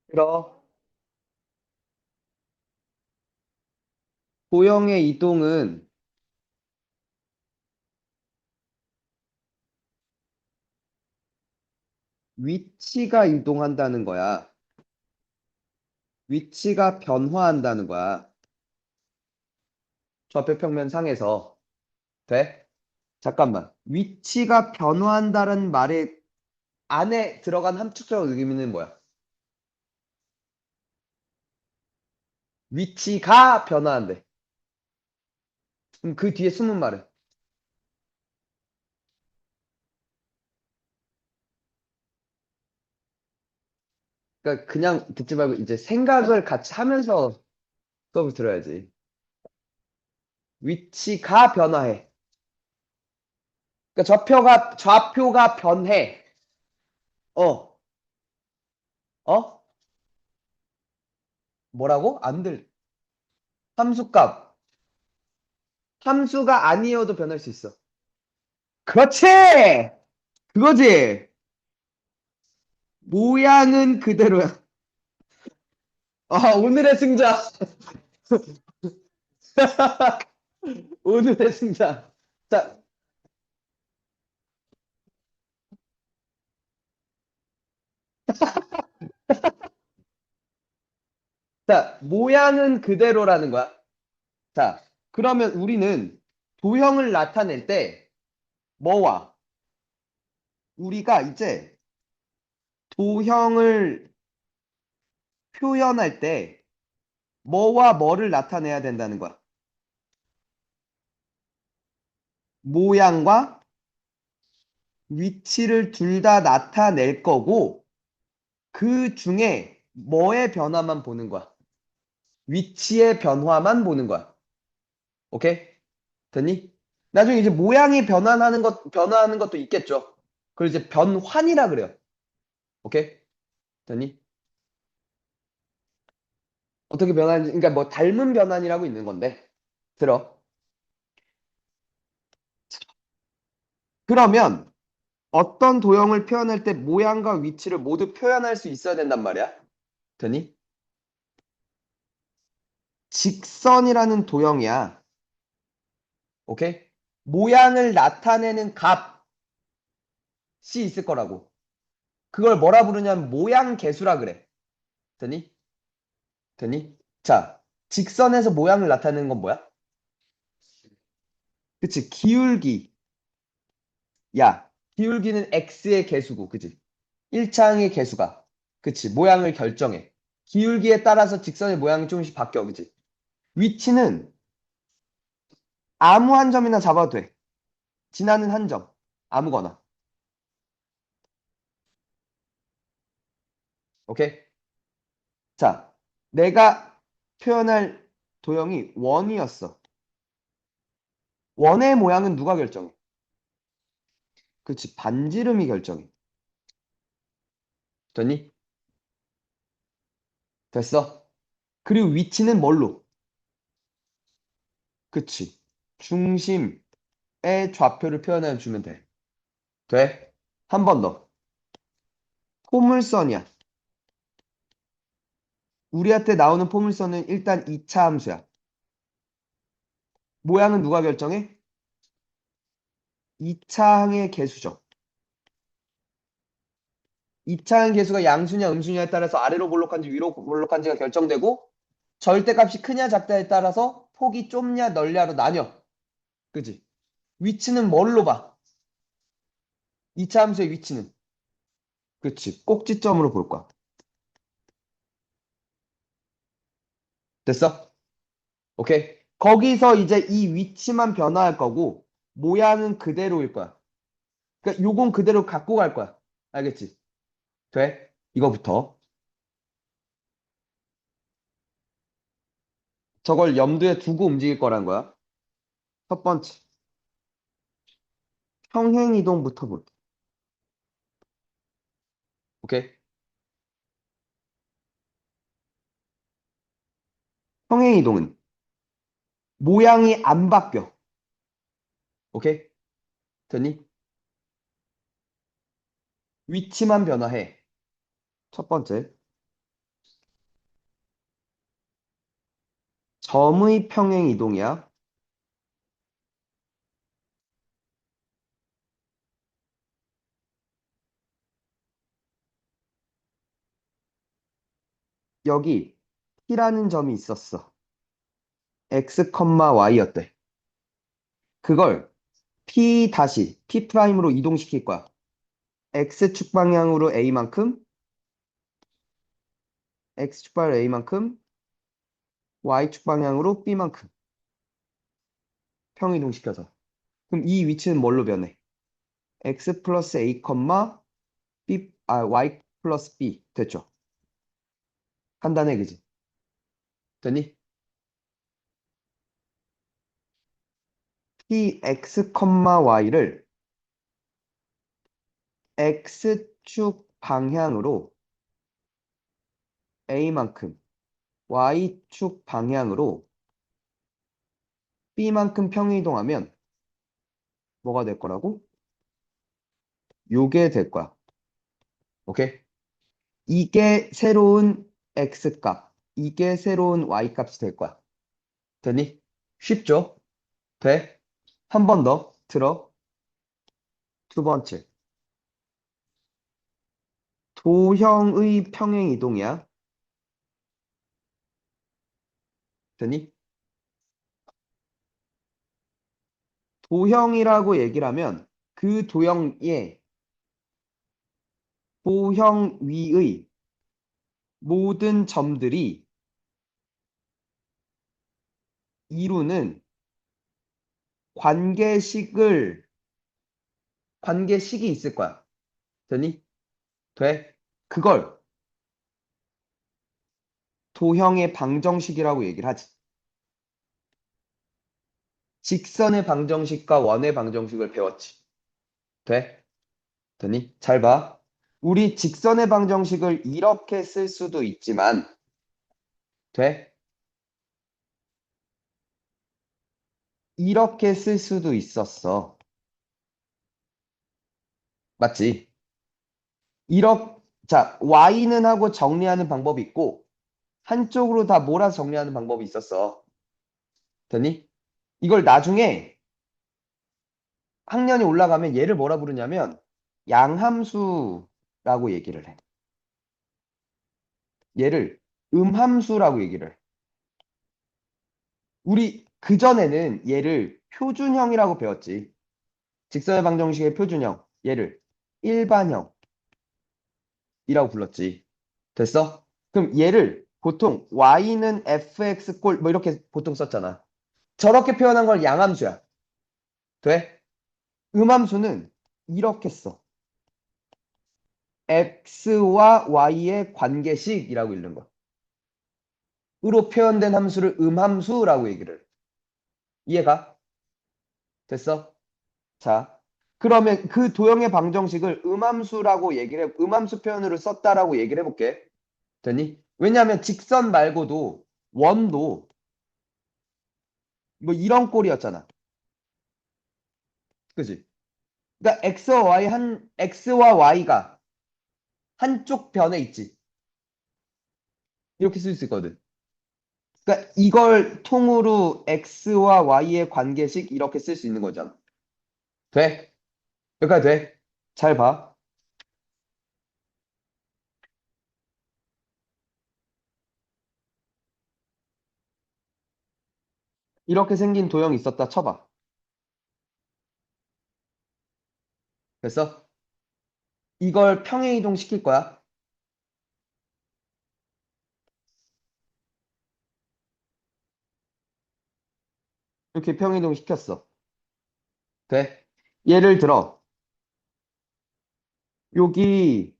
들어. 도형의 이동은 위치가 이동한다는 거야. 위치가 변화한다는 거야. 좌표평면 상에서. 돼? 잠깐만. 위치가 변화한다는 말의 안에 들어간 함축적 의미는 뭐야? 위치가 변화한대. 그럼 그 뒤에 숨은 말은? 그러니까 그냥 듣지 말고 이제 생각을 같이 하면서 수업을 들어야지. 위치가 변화해. 그러니까 좌표가 변해. 어, 어? 뭐라고? 안 들. 함수값. 함수가 아니어도 변할 수 있어. 그렇지! 그거지! 모양은 그대로야. 오늘의 승자. 오늘의 승자. 자, 자, 모양은 그대로라는 거야. 자, 그러면 우리는 도형을 나타낼 때 뭐와 우리가 이제 도형을 표현할 때 뭐와 뭐를 나타내야 된다는 거야. 모양과 위치를 둘 다 나타낼 거고 그 중에 뭐의 변화만 보는 거야. 위치의 변화만 보는 거야. 오케이? 됐니? 나중에 이제 모양이 변화하는 것도 있겠죠. 그걸 이제 변환이라 그래요. 오케이? 됐니? 어떻게 변하는지, 그러니까 뭐 닮은 변환이라고 있는 건데. 들어. 그러면 어떤 도형을 표현할 때 모양과 위치를 모두 표현할 수 있어야 된단 말이야. 되니? 직선이라는 도형이야. 오케이? 모양을 나타내는 값이 있을 거라고. 그걸 뭐라 부르냐면 모양 계수라 그래. 되니? 되니? 자, 직선에서 모양을 나타내는 건 뭐야? 그치? 기울기. 야, 기울기는 x의 개수고, 그치? 1차항의 개수가. 그치? 모양을 결정해. 기울기에 따라서 직선의 모양이 조금씩 바뀌어, 그치? 위치는 아무 한 점이나 잡아도 돼. 지나는 한 점. 아무거나. 오케이? 자, 내가 표현할 도형이 원이었어. 원의 모양은 누가 결정해? 그치? 반지름이 결정해. 됐니? 됐어? 그리고 위치는 뭘로? 그치? 중심의 좌표를 표현해 주면 돼. 돼? 한 번 더. 포물선이야. 우리한테 나오는 포물선은 일단 2차 함수야. 모양은 누가 결정해? 2차항의 개수죠. 2차항 개수가 양수냐 음수냐에 따라서 아래로 볼록한지 위로 볼록한지가 결정되고 절대값이 크냐 작다에 따라서 폭이 좁냐 넓냐로 나뉘어. 그지? 위치는 뭘로 봐? 2차 함수의 위치는. 그치. 꼭지점으로 볼 거야. 됐어? 오케이. 거기서 이제 이 위치만 변화할 거고 모양은 그대로일 거야. 그러니까 요건 그대로 갖고 갈 거야. 알겠지? 돼? 이거부터. 저걸 염두에 두고 움직일 거란 거야. 첫 번째. 평행이동부터 볼게. 오케이? 평행이동은 모양이 안 바뀌어. 오케이? 됐니? 위치만 변화해. 첫 번째. 점의 평행 이동이야. 여기 T라는 점이 있었어. X, Y였대. 그걸 P 다시 P 프라임으로 이동시킬 거야. X축 방향으로 A만큼, X축 방향 A만큼, Y축 방향으로 B만큼 평이동시켜서. 그럼 이 위치는 뭘로 변해? X 플러스 A, Y 플러스 B. 됐죠? 간단해, 그지? 됐니? Px, Y를 X축 방향으로 A만큼, Y축 방향으로 B만큼 평이동하면 뭐가 될 거라고? 요게 될 거야. 오케이? 이게 새로운 X값, 이게 새로운 Y값이 될 거야. 되니? 쉽죠? 돼? 한 번 더 들어. 두 번째. 도형의 평행 이동이야. 되니? 도형이라고 얘기를 하면 그 도형의 도형 위의 모든 점들이 이루는 관계식을, 관계식이 있을 거야. 되니? 돼? 그걸 도형의 방정식이라고 얘기를 하지. 직선의 방정식과 원의 방정식을 배웠지. 돼? 되니? 잘 봐. 우리 직선의 방정식을 이렇게 쓸 수도 있지만, 돼? 이렇게 쓸 수도 있었어. 맞지? 자, y는 하고 정리하는 방법이 있고, 한쪽으로 다 몰아 정리하는 방법이 있었어. 되니? 이걸 나중에 학년이 올라가면 얘를 뭐라 부르냐면, 양함수라고 얘기를 해. 얘를 음함수라고 얘기를 해. 우리 그전에는 얘를 표준형이라고 배웠지. 직선의 방정식의 표준형. 얘를 일반형이라고 불렀지. 됐어? 그럼 얘를 보통 y는 fx 꼴 뭐 이렇게 보통 썼잖아. 저렇게 표현한 걸 양함수야. 돼? 음함수는 이렇게 써. x와 y의 관계식이라고 읽는 거. 으로 표현된 함수를 음함수라고 얘기를 해. 이해가? 됐어? 자, 그러면 그 도형의 방정식을 음함수라고 얘기를 음함수 표현으로 썼다라고 얘기를 해볼게. 됐니? 왜냐하면 직선 말고도 원도 뭐 이런 꼴이었잖아. 그지? 그러니까 x와 y가 한쪽 변에 있지. 이렇게 쓸 수 있거든. 그러니까 이걸 통으로 x와 y의 관계식 이렇게 쓸 수 있는 거잖아. 돼? 여기까지 돼? 잘 봐. 이렇게 생긴 도형이 있었다 쳐봐. 그래서 이걸 평행이동 시킬 거야. 이렇게 평행이동 시켰어. 돼? 예를 들어 여기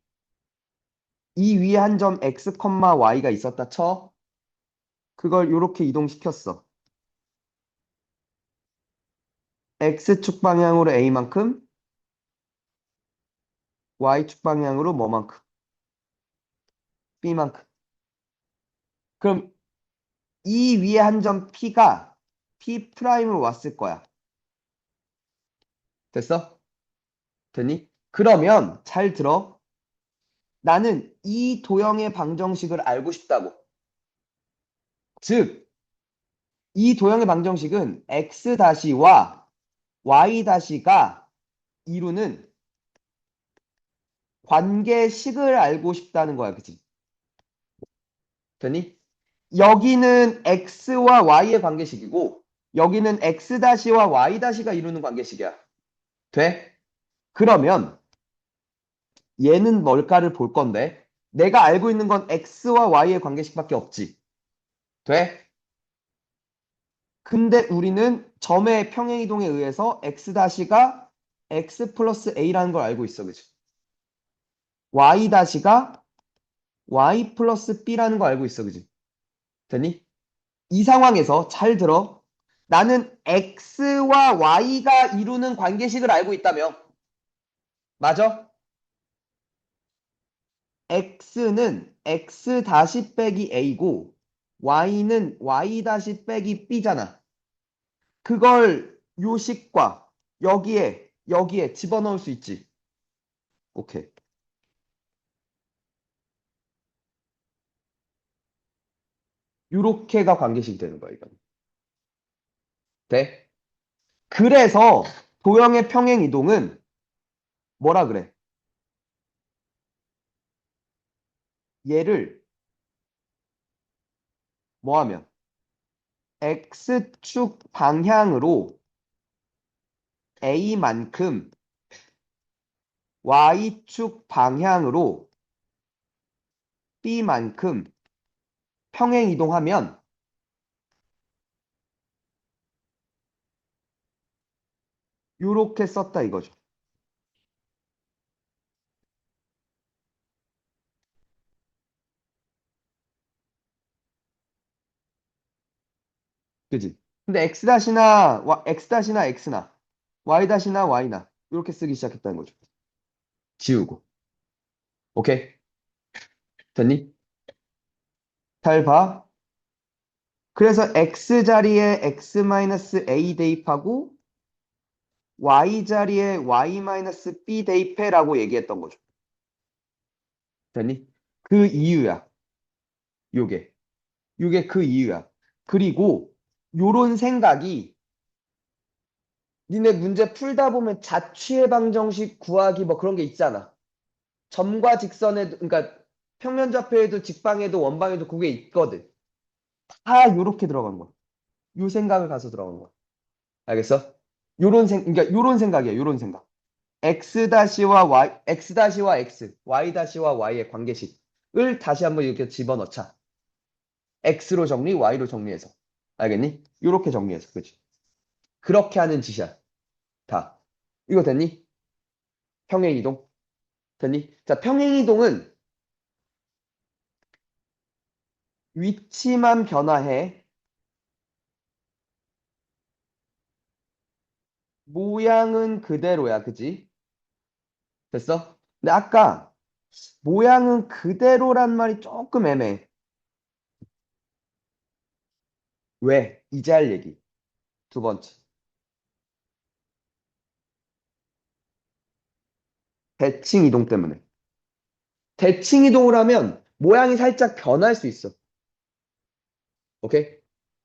이 위에 한 점 x, y가 있었다 쳐. 그걸 이렇게 이동시켰어. x축 방향으로 a만큼, y축 방향으로 뭐만큼, b만큼. 그럼 이 위에 한 점 p가 p 프라임으로 왔을 거야. 됐어? 됐니? 그러면 잘 들어. 나는 이 도형의 방정식을 알고 싶다고. 즉, 이 도형의 방정식은 x-와 y-가 이루는 관계식을 알고 싶다는 거야. 그치? 되니? 여기는 x와 y의 관계식이고 여기는 x-와 y-가 이루는 관계식이야. 돼? 그러면 얘는 뭘까를 볼 건데 내가 알고 있는 건 x와 y의 관계식밖에 없지. 돼? 근데 우리는 점의 평행이동에 의해서 x-가 x 플러스 a라는 걸 알고 있어. 그치? y-가 y 플러스 b라는 거 알고 있어. 그치? 됐니? 이 상황에서 잘 들어. 나는 x와 y가 이루는 관계식을 알고 있다며. 맞아? x는 x 다시 빼기 a고 y는 y 다시 빼기 b잖아. 그걸 요식과 여기에 집어넣을 수 있지. 오케이. 요렇게가 관계식이 되는 거야, 이건. 돼? 그래서 도형의 평행 이동은 뭐라 그래? 얘를 뭐 하면 x축 방향으로 a만큼 y축 방향으로 b만큼 평행 이동하면 요렇게 썼다 이거죠. 그지? 근데 x-나 x나 y-나 y나 이렇게 쓰기 시작했다는 거죠. 지우고. 오케이? 됐니? 잘 봐. 그래서 x 자리에 x-a 대입하고 y 자리에 y-b 대입해라고 얘기했던 거죠. 됐니? 그 이유야. 요게. 요게 그 이유야. 그리고 요런 생각이 니네 문제 풀다 보면 자취의 방정식 구하기 뭐 그런 게 있잖아. 점과 직선에도 그러니까 평면좌표에도 직방에도 원방에도 그게 있거든. 다 요렇게 들어간 거야. 요 생각을 가서 들어간 거야. 알겠어? 그러니까 요런 생각이야. 요런 생각. x-와 x, y-와 y의 관계식을 다시 한번 이렇게 집어넣자. x로 정리, y로 정리해서. 알겠니? 요렇게 정리해서. 그치? 그렇게 하는 짓이야. 다. 이거 됐니? 평행이동. 됐니? 자, 평행이동은 위치만 변화해. 모양은 그대로야. 그지? 됐어? 근데 아까 모양은 그대로란 말이 조금 애매해. 왜? 이제 할 얘기. 두 번째. 대칭 이동 때문에. 대칭 이동을 하면 모양이 살짝 변할 수 있어. 오케이?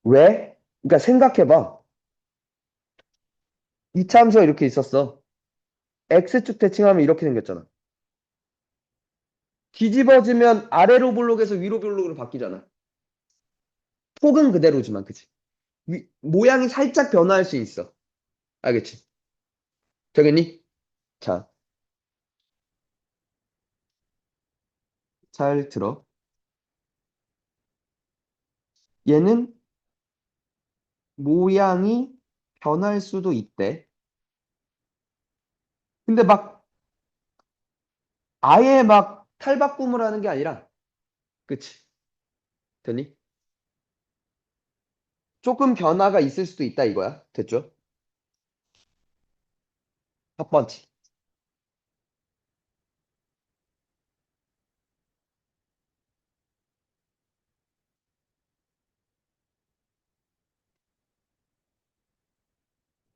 왜? 그러니까 생각해봐. 이차함수가 이렇게 있었어. X축 대칭하면 이렇게 생겼잖아. 뒤집어지면 아래로 볼록에서 위로 볼록으로 바뀌잖아. 폭은 그대로지만, 그치? 모양이 살짝 변화할 수 있어. 알겠지? 되겠니? 자, 잘 들어. 얘는 모양이 변할 수도 있대. 근데 막 아예 막 탈바꿈을 하는 게 아니라, 그치? 되니? 조금 변화가 있을 수도 있다 이거야. 됐죠? 첫 번째.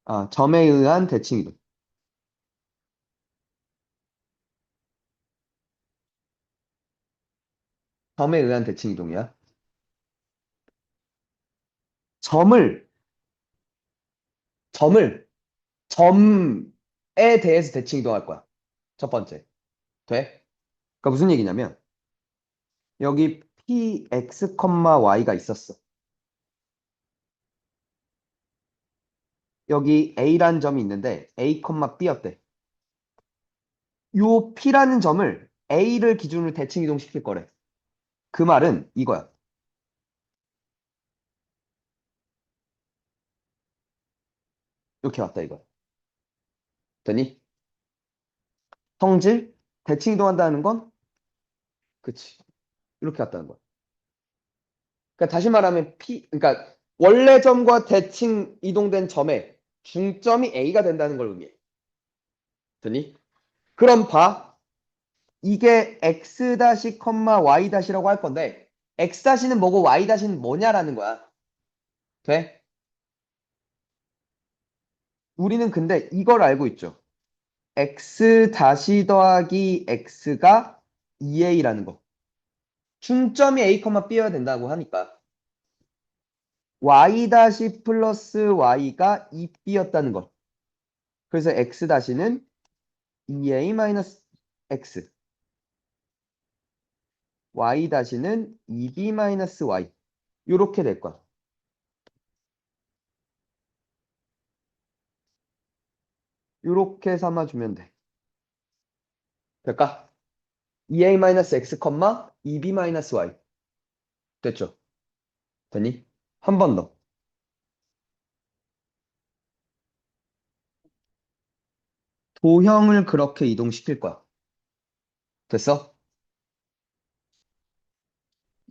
아, 점에 의한 대칭 이동. 점에 의한 대칭 이동이야. 점을, 점을, 점에 대해서 대칭 이동할 거야. 첫 번째. 돼? 그러니까 무슨 얘기냐면, 여기 px, y가 있었어. 여기 a라는 점이 있는데, a, b였대. 요 p라는 점을 a를 기준으로 대칭 이동시킬 거래. 그 말은 이거야. 이렇게 왔다 이거야. 됐니? 성질, 대칭 이동한다는 건, 그치. 이렇게 왔다는 거야. 그러니까 다시 말하면 그러니까 원래 점과 대칭 이동된 점의 중점이 A가 된다는 걸 의미해. 됐니? 그럼 봐. 이게 x 다시 y 다시라고 할 건데 x 다시는 뭐고 y 다시는 뭐냐라는 거야. 돼? 우리는 근데 이걸 알고 있죠. x 다시 더하기 x가 2a라는 거. 중점이 a, b여야 된다고 하니까 y 다시 플러스 y가 2b였다는 거. 그래서 x 다시는 2a 마이너스 x, y 다시는 2b 마이너스 y. 요렇게 될 거야. 요렇게 삼아주면 돼. 될까? 2a 마이너스 x, 2b 마이너스 y. 됐죠? 됐니? 한 번 더. 도형을 그렇게 이동시킬 거야. 됐어?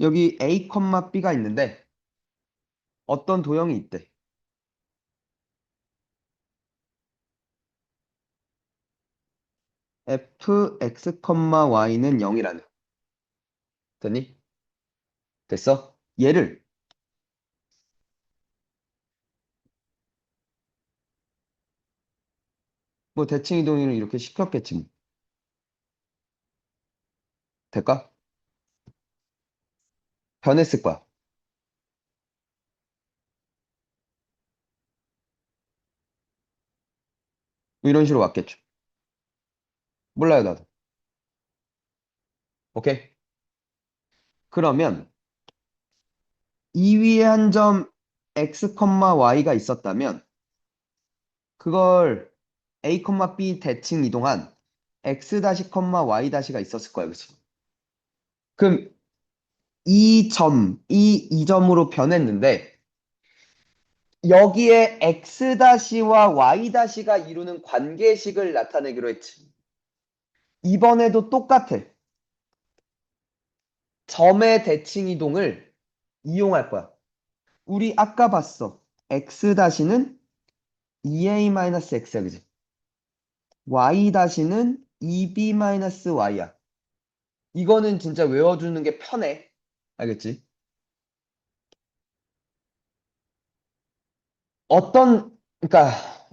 여기 a, b가 있는데 어떤 도형이 있대? fx, y는 0이라는. 됐니? 됐어? 얘를 뭐 대칭 이동을 이렇게 시켰겠지 뭐. 될까? 변했을 거야. 뭐 이런 식으로 왔겠죠. 몰라요, 나도. 오케이? 그러면 이 위에 한 점 x, y가 있었다면 그걸 a, b 대칭 이동한 x 다시, y 다시가 있었을 거야, 그치? 그럼 이 점으로 변했는데 여기에 x 다시와 y 다시가 이루는 관계식을 나타내기로 했지. 이번에도 똑같아. 점의 대칭 이동을 이용할 거야. 우리 아까 봤어. x 다시는 2a-x야, 그지? y 다시는 2b-y야. 이거는 진짜 외워주는 게 편해. 알겠지? 그러니까,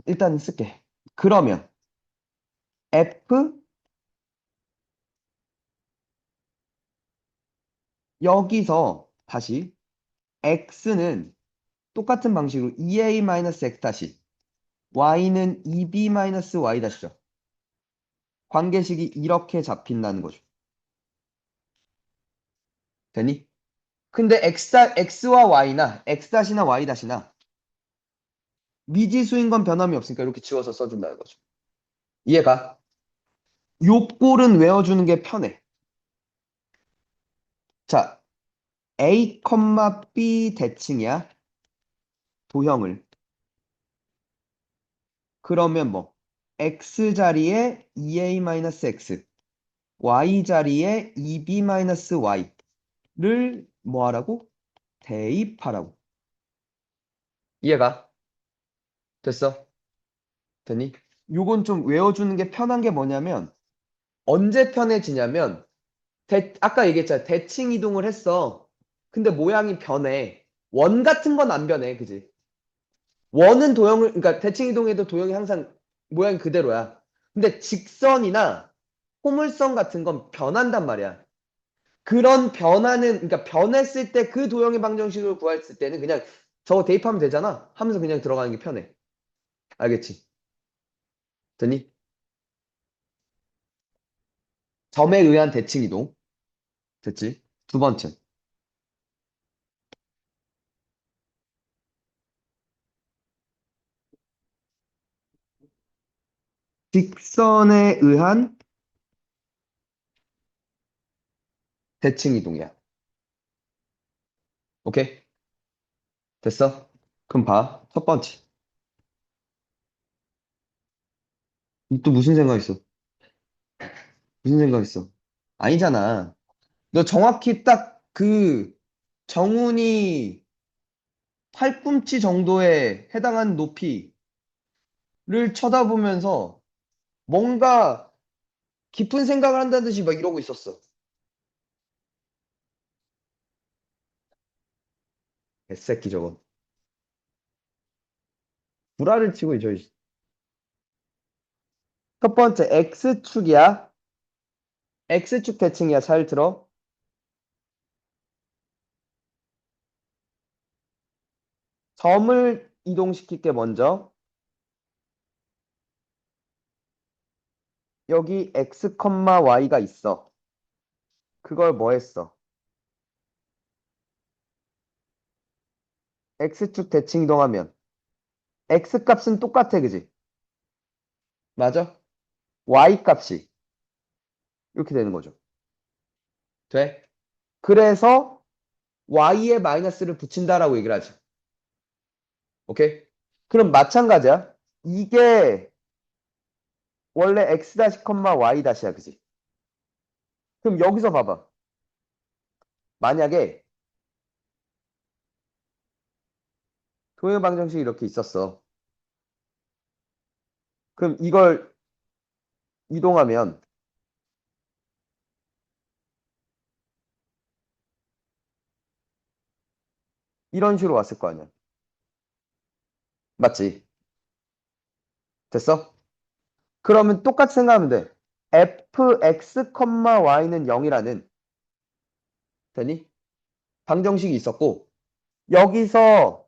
일단 쓸게. 그러면, f, 여기서, 다시, x는 똑같은 방식으로 2a-x 다시, y는 2b-y 다시죠. 관계식이 이렇게 잡힌다는 거죠. 되니? 근데 x와 y나, x 다시나 y 다시나, 미지수인 건 변함이 없으니까 이렇게 지워서 써준다는 거죠. 이해가? 요 꼴은 외워주는 게 편해. 자, A, B 대칭이야. 도형을. 그러면 뭐 x 자리에 2a-x, y 자리에 2b-y를 뭐 하라고? 대입하라고. 이해가? 됐어? 됐니? 요건 좀 외워주는 게 편한 게 뭐냐면 언제 편해지냐면 아까 얘기했잖아. 대칭 이동을 했어. 근데 모양이 변해. 원 같은 건 안 변해. 그지? 원은 그러니까 대칭 이동해도 도형이 항상 모양이 그대로야. 근데 직선이나 포물선 같은 건 변한단 말이야. 그런 변화는, 그러니까 변했을 때 그 도형의 방정식을 구했을 때는 그냥 저거 대입하면 되잖아. 하면서 그냥 들어가는 게 편해. 알겠지? 됐니? 점에 의한 대칭 이동. 됐지? 두 번째. 직선에 의한 대칭 이동이야. 오케이? 됐어? 그럼 봐. 첫 번째. 또 무슨 생각 있어? 무슨 생각 있어? 아니잖아. 너 정확히 딱 그 정훈이 팔꿈치 정도에 해당하는 높이를 쳐다보면서 뭔가 깊은 생각을 한다는 듯이 막 이러고 있었어. 개새끼 저거. 구라를 치고 있죠. 첫 번째, X축이야. X축 대칭이야. 잘 들어. 점을 이동시킬게 먼저. 여기 X, Y가 있어. 그걸 뭐 했어? X축 대칭 이동하면 X 값은 똑같아, 그지? 맞아? Y 값이 이렇게 되는 거죠. 돼? 그래서 Y에 마이너스를 붙인다라고 얘기를 하지. 오케이? 그럼 마찬가지야. 이게 원래 X 다시 Y 다시야, 그지? 그럼 여기서 봐봐. 만약에 동일 방정식이 이렇게 있었어. 그럼 이걸 이동하면 이런 식으로 왔을 거 아니야. 맞지? 됐어? 그러면 똑같이 생각하면 돼. fx, y는 0이라는 되니? 방정식이 있었고 여기서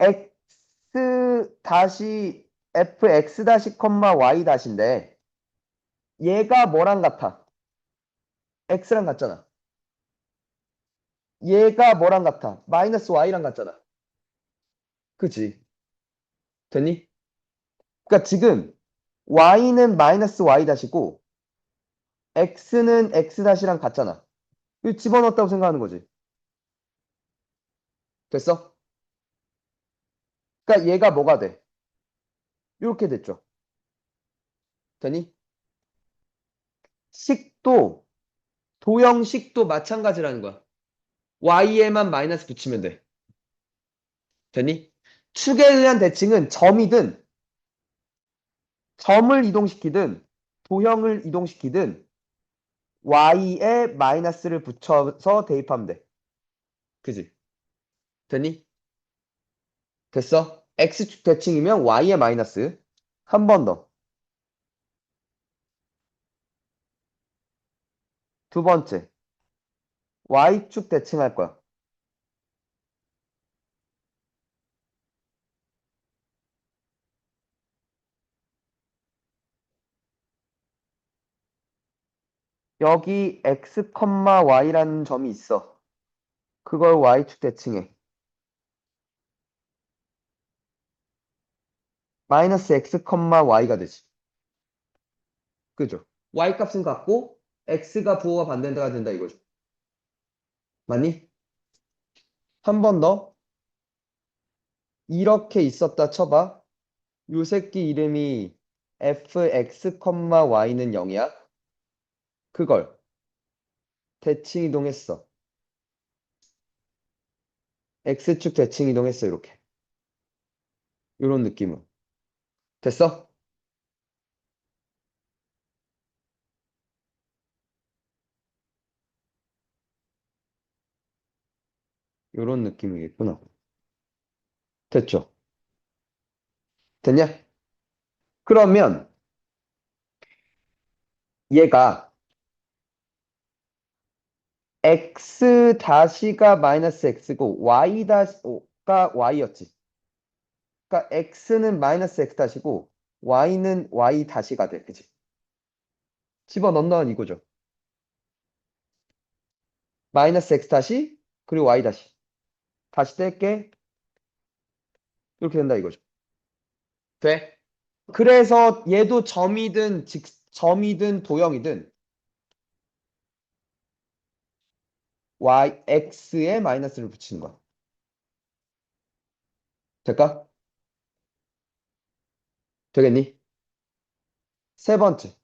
x 다시 fx 다시 y 다시인데 얘가 뭐랑 같아? x랑 같잖아. 얘가 뭐랑 같아? 마이너스 y랑 같잖아. 그치? 되니? 그러니까 지금 y는 마이너스 y 다시고 x는 x 다시랑 같잖아. 이거 집어넣었다고 생각하는 거지. 됐어? 그러니까 얘가 뭐가 돼? 이렇게 됐죠. 되니? 식도, 도형식도 마찬가지라는 거야. y에만 마이너스 붙이면 돼. 되니? 축에 의한 대칭은 점이든, 점을 이동시키든, 도형을 이동시키든, y에 마이너스를 붙여서 대입하면 돼. 그지? 되니? 됐어? x축 대칭이면 y에 마이너스. 한 번 더. 두 번째. y축 대칭할 거야. 여기 x, y라는 점이 있어. 그걸 y축 대칭해. 마이너스 x, y가 되지. 그죠? y 값은 같고 x가 부호가 반대가 된다 이거죠. 맞니? 한 번 더. 이렇게 있었다 쳐봐. 요 새끼 이름이 fx, y는 0이야. 그걸 대칭 이동했어. x축 대칭 이동했어 이렇게. 요런 느낌으로. 됐어? 요런 느낌이겠구나. 됐죠? 됐냐? 그러면 얘가 x 다시가 마이너스 x고 y 다시가 y였지. 그러니까 x는 마이너스 x 다시고 y는 y 다시가 돼. 그치? 집어넣는 이거죠. 마이너스 x 다시 그리고 y 다시. 다시 뗄게. 이렇게 된다 이거죠. 돼? 그래서 얘도 점이든 도형이든 x에 마이너스를 붙이는 거야. 될까? 되겠니? 세 번째.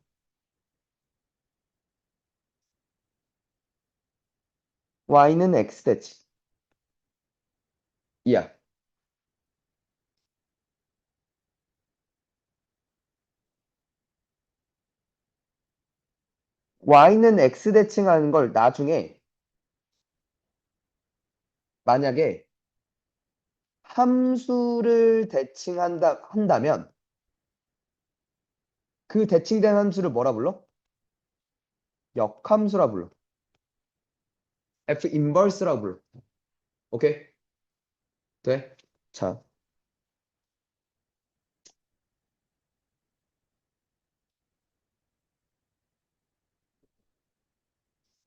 y는 x 대치. 이야. y는 x 대칭하는 걸 나중에 만약에 함수를 한다면 그 대칭된 함수를 뭐라 불러? 역함수라 불러. f 인버스라 불러. 오케이? 돼? 자,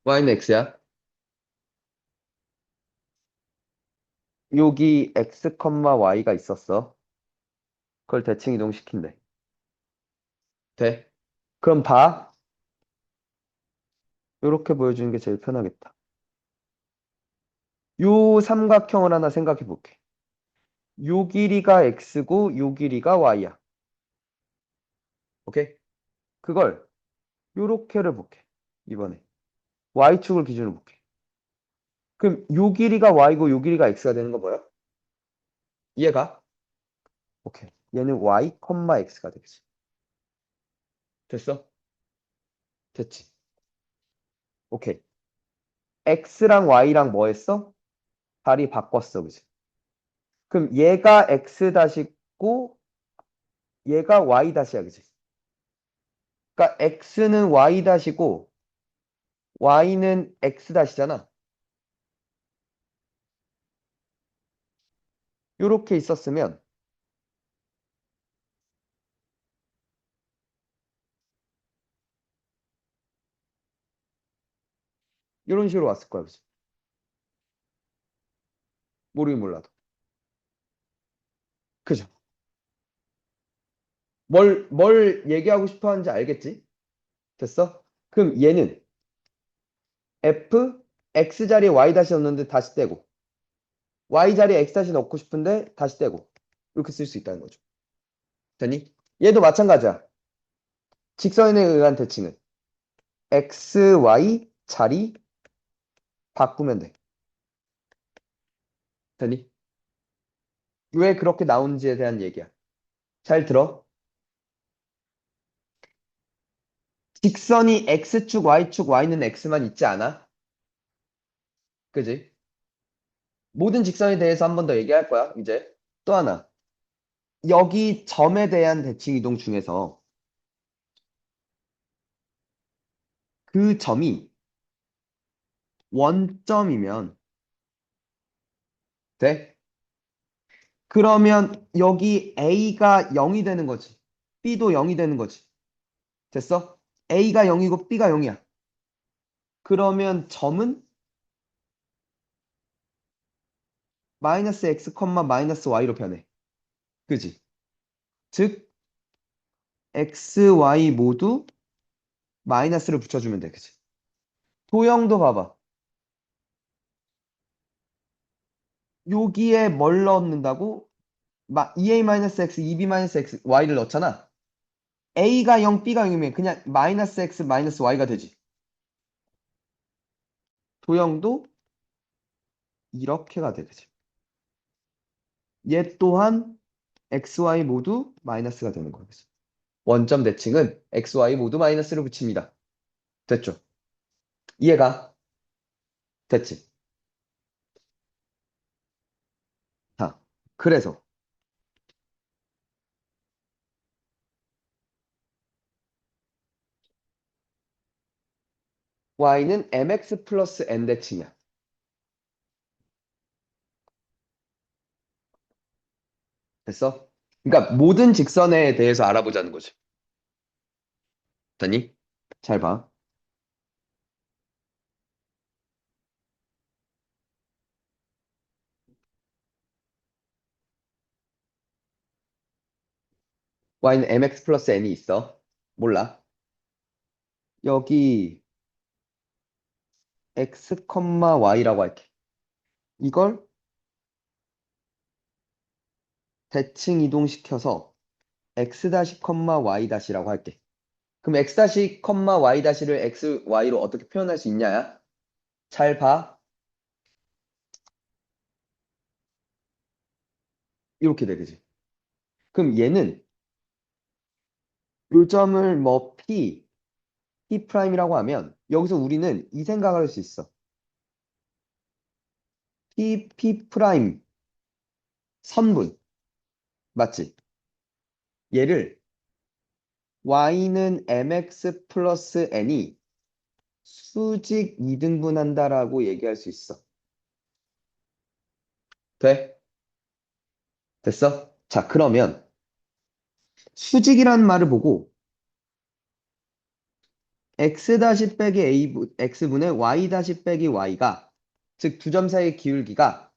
y는 x야. 여기 x, y가 있었어. 그걸 대칭 이동시킨대. 돼? 그럼 봐. 이렇게 보여주는 게 제일 편하겠다. 요 삼각형을 하나 생각해 볼게. 요 길이가 x고 요 길이가 y야. 오케이? 그걸 요렇게를 볼게. 이번에. y축을 기준으로 볼게. 그럼 요 길이가 y고 요 길이가 x가 되는 거 뭐야? 이해가? 오케이. 얘는 y, x가 되겠지. 됐어? 됐지. 오케이. x랑 y랑 뭐 했어? 자리 바꿨어. 그지? 그럼 얘가 x 다시고 얘가 y 다시야. 그지? 그러니까 x는 y 다시고 y는 x 다시잖아. 요렇게 있었으면 이런 식으로 왔을 거야. 그지? 모르긴 몰라도. 그죠? 뭘 얘기하고 싶어 하는지 알겠지? 됐어? 그럼 얘는 f x 자리에 y 다시 넣는데 다시 떼고 y 자리에 x 다시 넣고 싶은데 다시 떼고 이렇게 쓸 수 있다는 거죠. 됐니? 얘도 마찬가지야. 직선에 의한 대칭은 x, y 자리 바꾸면 돼. 됐니? 왜 그렇게 나오는지에 대한 얘기야. 잘 들어. 직선이 x축, y축, y는 x만 있지 않아? 그지? 모든 직선에 대해서 한 번 더 얘기할 거야, 이제. 또 하나. 여기 점에 대한 대칭 이동 중에서 그 점이 원점이면 돼? 그러면 여기 A가 0이 되는 거지. B도 0이 되는 거지. 됐어? A가 0이고 B가 0이야. 그러면 점은 마이너스 x, 마이너스 y로 변해. 그지? 즉, x, y 모두 마이너스를 붙여주면 돼. 그지? 도형도 봐봐. 여기에 뭘 넣는다고? 2a-x, 2b-x, y를 넣잖아. a가 0, b가 0이면 그냥 마이너스 x, 마이너스 y가 되지. 도형도 이렇게가 되지. 얘 또한 x, y 모두 마이너스가 되는 거예요. 원점 대칭은 x, y 모두 마이너스를 붙입니다. 됐죠? 이해가? 됐지? 자, 그래서 y는 mx 플러스 n 대칭이야. 됐어? 그러니까 모든 직선에 대해서 알아보자는 거지. 됐니? 잘 봐. y는 mx 플러스 n이 있어. 몰라. 여기 x, y라고 할게. 이걸 대칭 이동시켜서 x 다시, y 다시라고 할게. 그럼 x 다시, y 다시를 x, y로 어떻게 표현할 수 있냐야? 잘 봐. 이렇게 돼, 그지? 그럼 얘는 요점을 뭐 P 프라임이라고 하면 여기서 우리는 이 생각을 할 수 있어. P 프라임 선분. 맞지? 얘를 y는 mx 플러스 n이 수직 이등분한다라고 얘기할 수 있어. 돼? 됐어? 자, 그러면 수직이라는 말을 보고 x 다시 빼기 x분의 y 다시 빼기 y가 즉 두 점 사이의 기울기가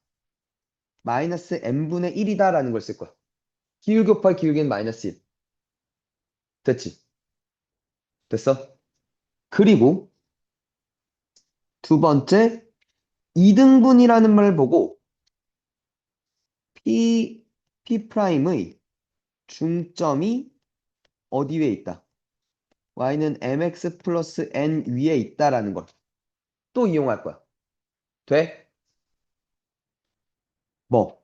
마이너스 n분의 1이다라는 걸 쓸 거야. 기울기 곱하기 기울기는 마이너스 1. 됐지? 됐어? 그리고 두 번째, 이등분이라는 말을 보고 P, P 프라임의 중점이 어디 위에 있다? y는 mx 플러스 n 위에 있다라는 걸 또 이용할 거야. 돼? 뭐?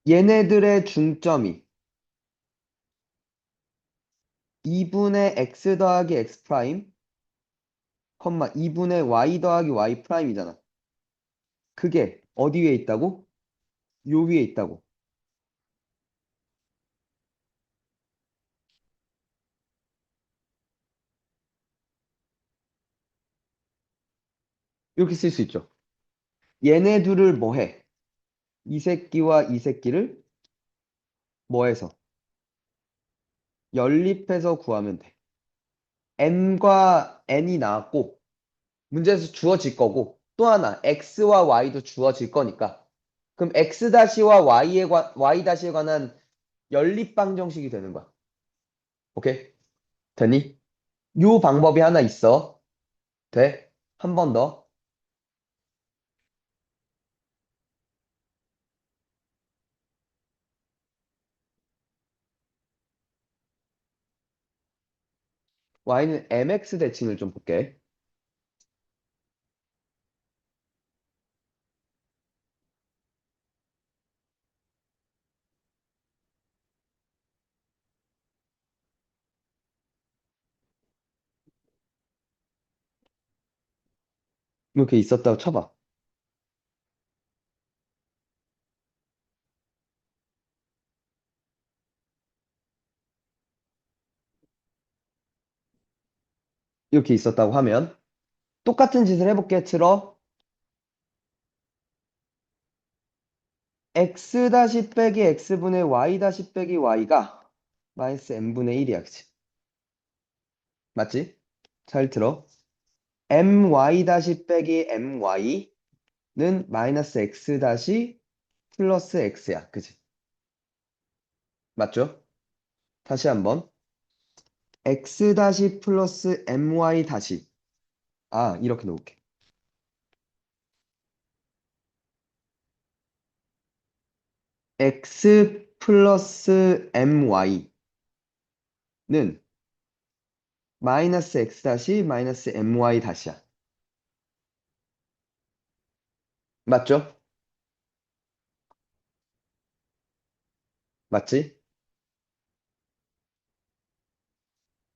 얘네들의 중점이 2분의 x 더하기 x 프라임, 2분의 y 더하기 y 프라임이잖아. 그게 어디 위에 있다고? 요 위에 있다고. 이렇게 쓸 수 있죠. 얘네 둘을 뭐 해? 이 새끼와 이 새끼를 뭐 해서? 연립해서 구하면 돼. m과 n이 나왔고, 문제에서 주어질 거고, 또 하나, x와 y도 주어질 거니까. 그럼 x-와 y-에 관한 연립방정식이 되는 거야. 오케이? 되니? 요 방법이 하나 있어. 돼? 한 번 더. y는 mx 대칭을 좀 볼게. 이렇게 있었다고 쳐봐. 이렇게 있었다고 하면 똑같은 짓을 해볼게. 들어. x 다시 빼기 x분의 y 다시 빼기 y가 마이너스 n분의 1이야. 그치? 맞지? 잘 들어. my 다시 빼기 my는 마이너스 x 다시 플러스 x야. 그치? 맞죠? 다시 한번. x 다시 플러스 my 다시. 아, 이렇게 놓을게. x 플러스 my는 마이너스 x 다시 마이너스 my 다시야. 맞죠? 맞지?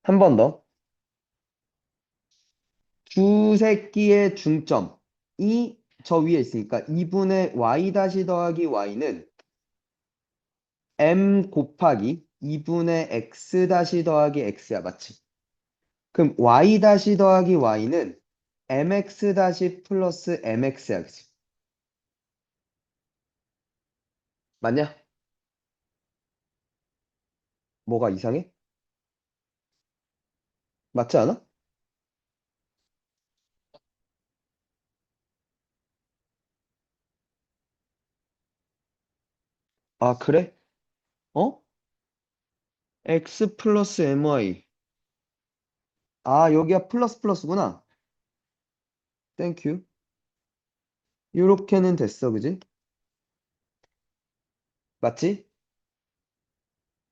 한 번 더. 두 새끼의 중점이 저 위에 있으니까 2분의 y 다시 더하기 y는 m 곱하기 2분의 x 다시 더하기 x야, 맞지? 그럼 y 다시 더하기 y는 mx 다시 플러스 mx야, 그치? 맞냐? 뭐가 이상해? 맞지 않아? 아, 그래? 어? x 플러스 my. 아, 여기가 플러스 플러스구나. 땡큐. 요렇게는 됐어, 그지? 맞지?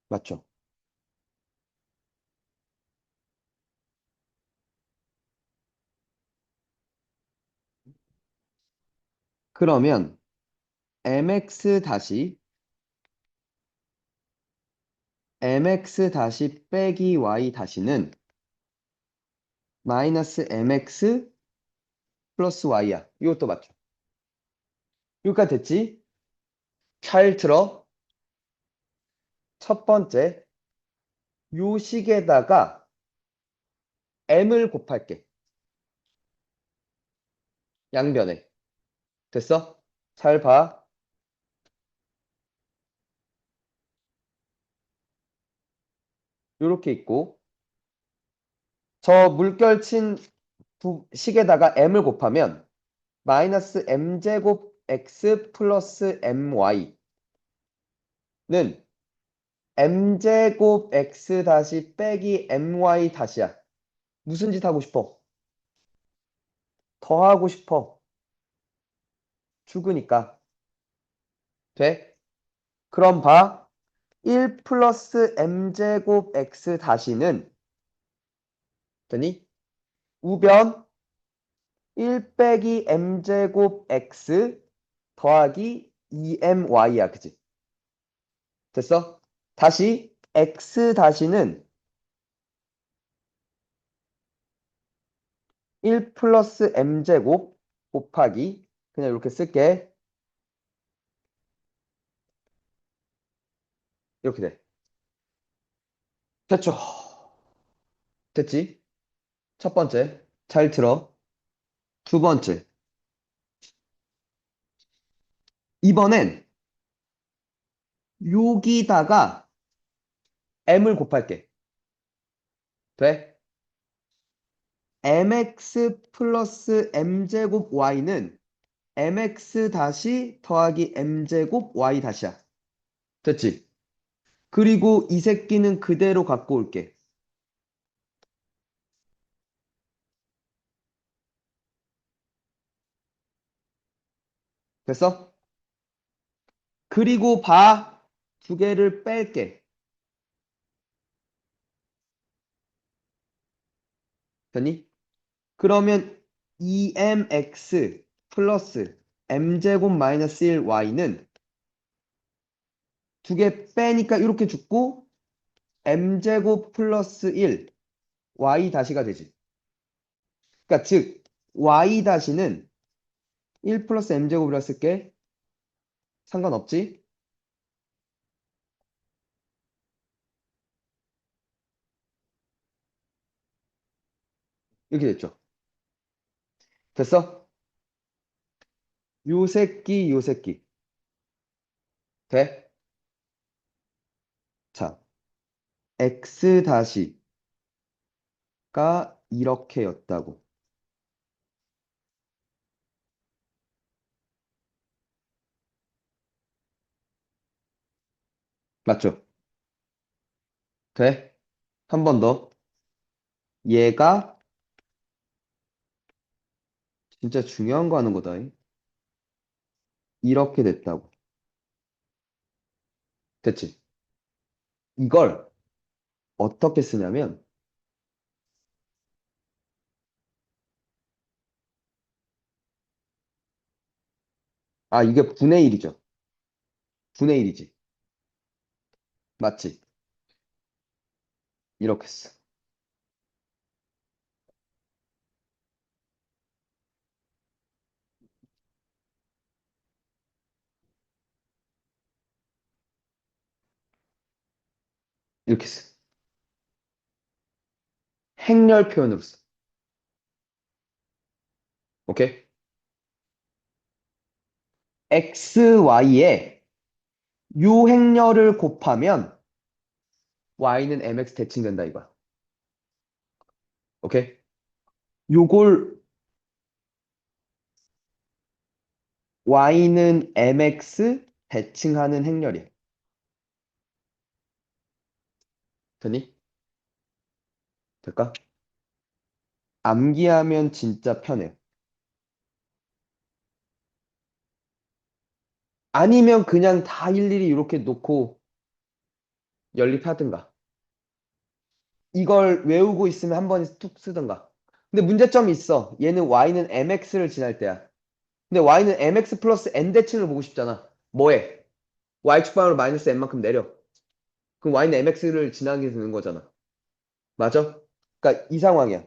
맞죠? 그러면 mx 다시 mx 다시 빼기 y 다시는 마이너스 mx 플러스 y야. 이것도 맞죠? 여기까지 됐지? 잘 들어. 첫 번째, 요 식에다가 m을 곱할게. 양변에. 됐어? 잘 봐. 요렇게 있고, 저 물결 친 식에다가 m을 곱하면 마이너스 m제곱 x 플러스 my는 m제곱 x 다시 빼기 my 다시야. 무슨 짓 하고 싶어? 더 하고 싶어. 죽으니까. 돼? 그럼 봐. 1 플러스 m제곱 x 다시는 되니? 우변 1 빼기 m제곱 x 더하기 2my야. 그치? 됐어? 다시 x 다시는 1 플러스 m제곱 곱하기 그냥 이렇게 쓸게. 이렇게 돼. 됐죠? 됐지? 첫 번째. 잘 들어. 두 번째. 이번엔 여기다가 m을 곱할게. 돼? mx 플러스 m제곱 y는 mx 다시 더하기 m제곱 y 다시야. 됐지? 그리고 이 새끼는 그대로 갖고 올게. 됐어? 그리고 봐. 두 개를 뺄게. 됐니? 그러면 2mx 플러스 m제곱 마이너스 1y는 두 개 빼니까 이렇게 죽고 m제곱 플러스 1 y 다시가 되지. 그러니까 즉 y 다시는 1 플러스 m제곱이라 쓸게. 상관없지? 이렇게 됐죠. 됐어? 요 새끼 요 새끼. 돼? 자, x 다시가 이렇게였다고. 맞죠? 돼? 한 번 더. 얘가 진짜 중요한 거 하는 거다. 이렇게 됐다고. 됐지? 이걸 어떻게 쓰냐면, 아, 이게 분의 1이죠. 분의 1이지. 맞지? 이렇게 써. 이렇게 써. 행렬 표현으로 써. 오케이? x, y에 요 행렬을 곱하면 y는 mx 대칭된다 이거야. 오케이? 요걸 y는 mx 대칭하는 행렬이야. 되니? 될까? 암기하면 진짜 편해. 아니면 그냥 다 일일이 이렇게 놓고 연립하든가. 이걸 외우고 있으면 한 번에 툭 쓰든가. 근데 문제점이 있어. 얘는 y는 mx를 지날 때야. 근데 y는 mx 플러스 n 대칭을 보고 싶잖아. 뭐해? y축 방향으로 마이너스 n만큼 내려. 그럼 y는 mx를 지나게 되는 거잖아. 맞아? 그러니까 이 상황이야.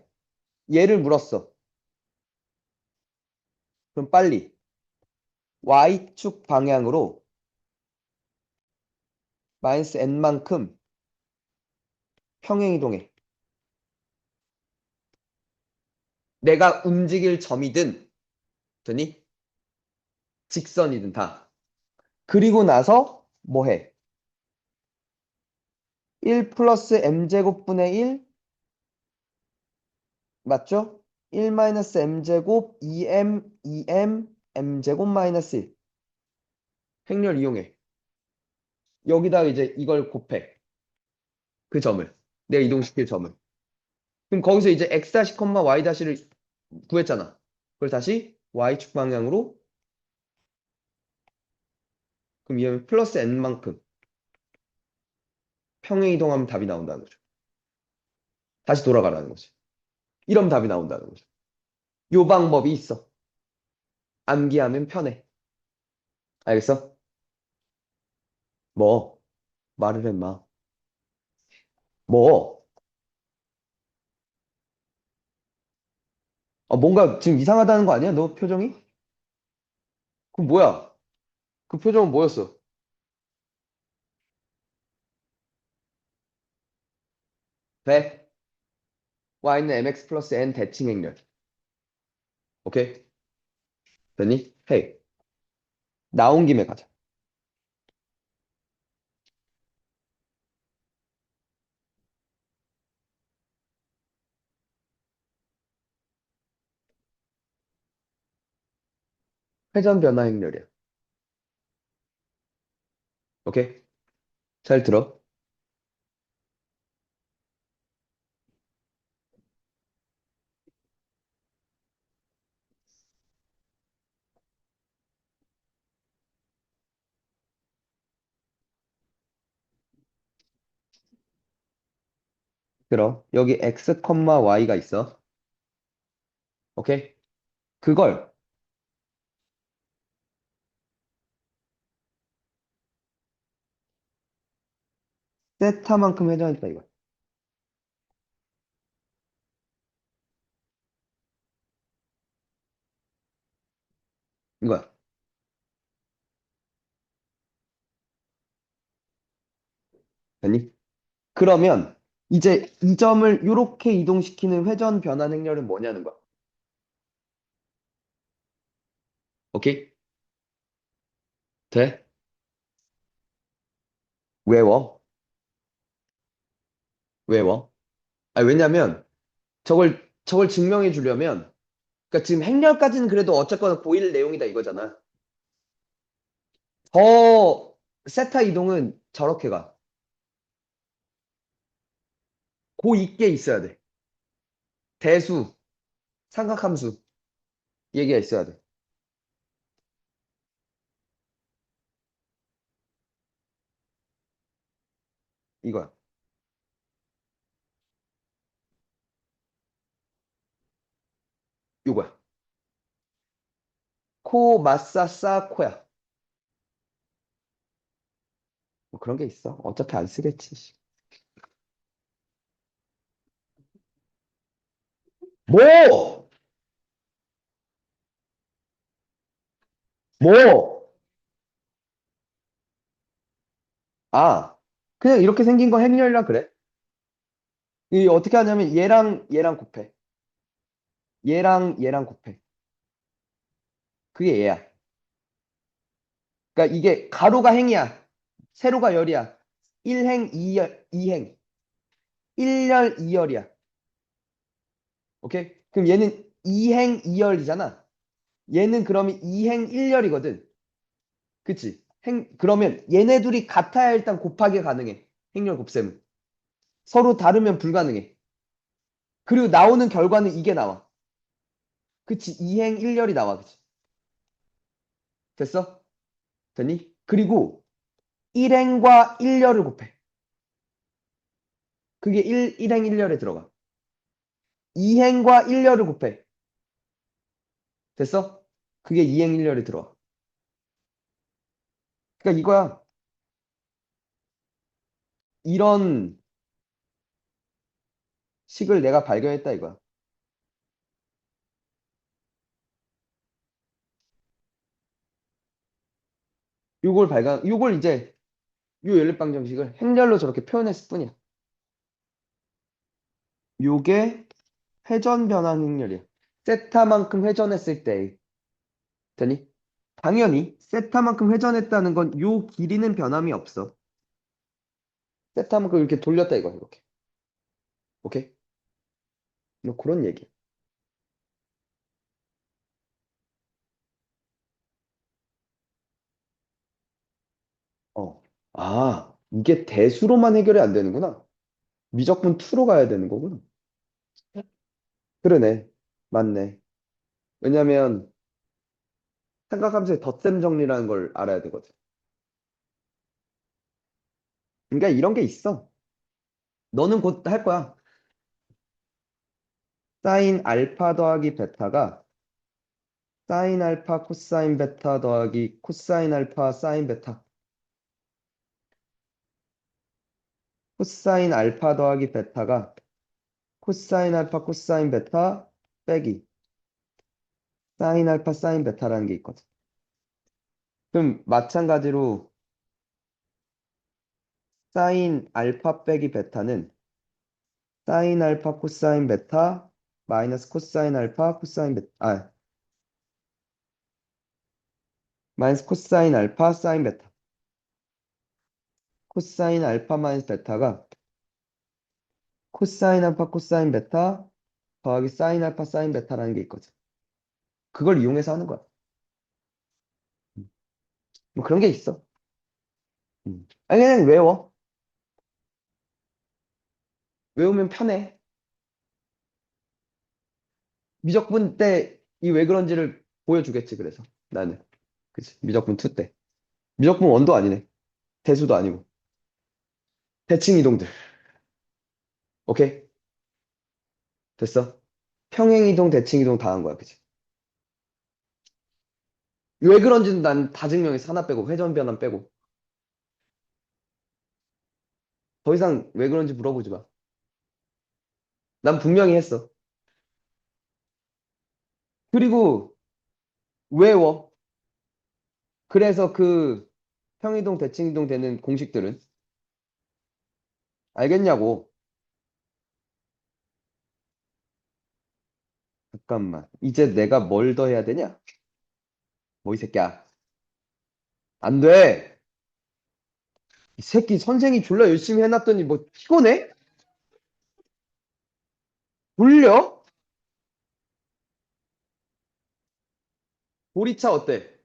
얘를 물었어. 그럼 빨리 y축 방향으로 마이너스 n만큼 평행이동해. 내가 움직일 점이든 되니? 직선이든 다. 그리고 나서 뭐 해? 1 플러스 m제곱분의 1 맞죠? 1 마이너스 m제곱 2m 2m m제곱 마이너스 1 행렬 이용해. 여기다 이제 이걸 곱해. 그 점을. 내가 이동시킬 점을. 그럼 거기서 이제 x 다시 콤마 y 다시를 구했잖아. 그걸 다시 y축 방향으로 그럼 얘는 플러스 n만큼 평행 이동하면 답이 나온다는 거죠. 다시 돌아가라는 거지. 이러면 답이 나온다는 거죠. 요 방법이 있어. 암기하면 편해. 알겠어? 뭐? 말을 해, 마. 뭐? 뭔가 지금 이상하다는 거 아니야? 너 표정이? 그럼 뭐야? 그 표정은 뭐였어? 돼? y는 mx 플러스 n 대칭 행렬. 오케이? 됐니? 헤이. 나온 김에 가자. 회전 변화 행렬이야. 오케이? 잘 들어. 들어. 여기 x, y가 있어. 오케이? 그걸 세타만큼 회전했다 이거. 이거야. 됐니? 그러면 이제 이 점을 이렇게 이동시키는 회전 변환 행렬은 뭐냐는 거야. 오케이? 돼? 외워. 외워. 왜냐면 저걸 증명해 주려면 그러니까 지금 행렬까지는 그래도 어쨌거나 보일 내용이다 이거잖아. 더 세타 이동은 저렇게 가. 고 있게 있어야 돼. 대수, 삼각함수 얘기가 있어야 돼. 이거야. 요거야. 코, 마사, 싸, 코야. 뭐 그런 게 있어. 어차피 안 쓰겠지. 씨. 뭐? 뭐? 아. 그냥 이렇게 생긴 거 행렬이라 그래. 이 어떻게 하냐면 얘랑 얘랑 곱해. 얘랑 얘랑 곱해. 그게 얘야. 그러니까 이게 가로가 행이야. 세로가 열이야. 1행, 2열, 2행. 1열, 2열이야. 오케이? 그럼 얘는 2행, 2열이잖아. 얘는 그러면 2행, 1열이거든. 그치? 그러면 얘네 둘이 같아야 일단 곱하기 가능해. 행렬 곱셈은. 서로 다르면 불가능해. 그리고 나오는 결과는 이게 나와. 그치? 2행 1열이 나와. 그치? 됐어? 됐니? 그리고 1행과 1열을 곱해. 그게 1행 1열에 들어가. 2행과 1열을 곱해. 됐어? 그게 2행 1열에 들어와. 그러니까 이거야. 이런 식을 내가 발견했다 이거야. 요걸 이제 요 연립방 정식을 행렬로 저렇게 표현했을 뿐이야. 요게 회전 변환 행렬이야. 세타만큼 회전했을 때 되니? 당연히 세타만큼 회전했다는 건 요 길이는 변함이 없어. 세타만큼 이렇게 돌렸다 이거 이렇게. 오케이? 뭐 그런 얘기. 어. 아, 이게 대수로만 해결이 안 되는구나. 미적분 2로 가야 되는 거구나. 그러네. 맞네. 왜냐면 삼각함수의 덧셈 정리라는 걸 알아야 되거든. 그러니까 이런 게 있어. 너는 곧 할 거야. 사인 알파 더하기 베타가 사인 알파 코사인 베타 더하기 코사인 알파 사인 베타. 코사인 알파 더하기 베타가 코사인 알파 코사인 베타 빼기 사인 알파 사인 베타라는 게 있거든. 그럼 마찬가지로 사인 알파 빼기 베타는 사인 알파 코사인 베타 마이너스 코사인 알파 코사인 베타 마이너스 코사인 알파 사인 베타 코사인 알파 마이너스 베타가 코사인 알파 코사인 베타 더하기 사인 알파 사인 베타라는 게 있거든. 그걸 이용해서 하는 거야. 뭐 그런 게 있어. 아니 그냥 외워. 외우면 편해. 미적분 때 이 왜 그런지를 보여주겠지 그래서 나는. 그치 미적분 2 때. 미적분 1도 아니네. 대수도 아니고. 대칭 이동들. 오케이? 됐어? 평행 이동, 대칭 이동 다 한 거야. 그치? 왜 그런지는 난 다 증명해서 하나 빼고 회전 변환 빼고 더 이상 왜 그런지 물어보지 마. 난 분명히 했어. 그리고 외워. 그래서 그 평이동, 대칭이동 되는 공식들은 알겠냐고. 잠깐만. 이제 내가 뭘 더 해야 되냐? 뭐 이 새끼야. 안 돼. 이 새끼 선생이 졸라 열심히 해놨더니 뭐 피곤해? 돌려? 보리차 어때?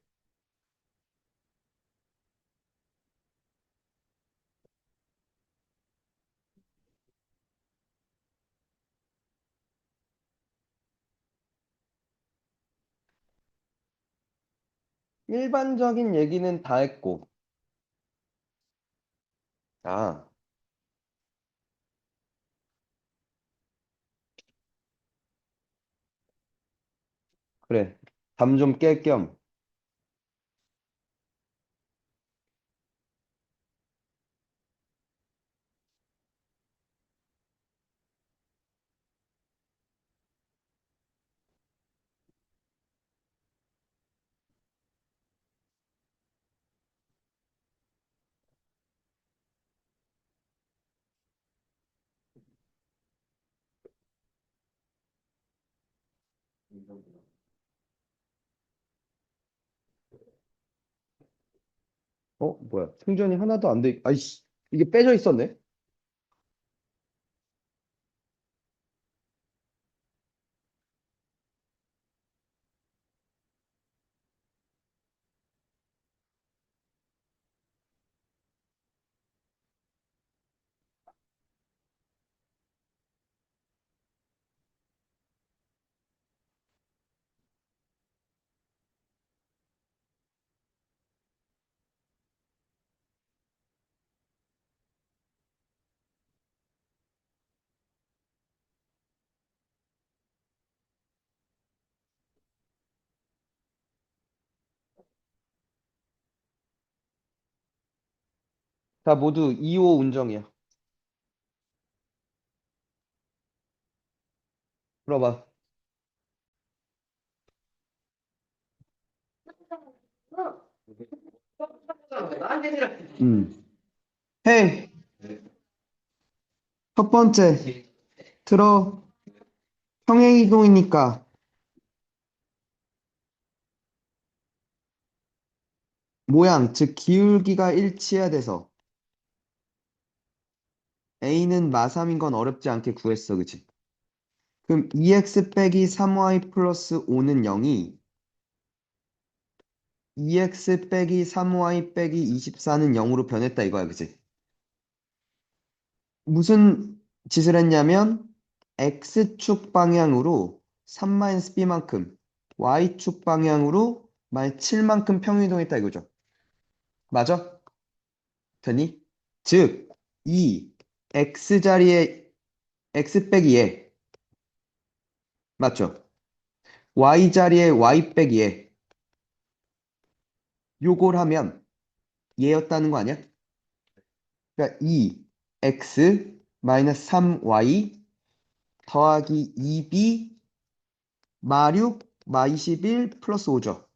일반적인 얘기는 다 했고. 아, 그래. 담 좀 깰 겸. 뭐야. 충전이 하나도 안 돼. 아이씨. 이게 빼져 있었네. 다 모두 2호 운정이야. 물어봐. 음. 헤이, 첫 번째, 들어. 평행이동이니까 모양, 즉 기울기가 일치해야 돼서 A는 마삼인 건 어렵지 않게 구했어, 그치? 그럼 2x 빼기 3y 플러스 5는 0이 2x 빼기 3y 빼기 24는 0으로 변했다 이거야, 그치? 무슨 짓을 했냐면 x축 방향으로 3-b만큼 y축 방향으로 7만큼 평행이동했다 이거죠. 맞아? 되니? 즉, 이 x 자리에 x 빼기 에 맞죠? y 자리에 y 빼기 에 요걸 하면 얘였다는 거 아니야? 그러니까 2x 마이너스 3y 더하기 2b 마6 마21 플러스 5죠.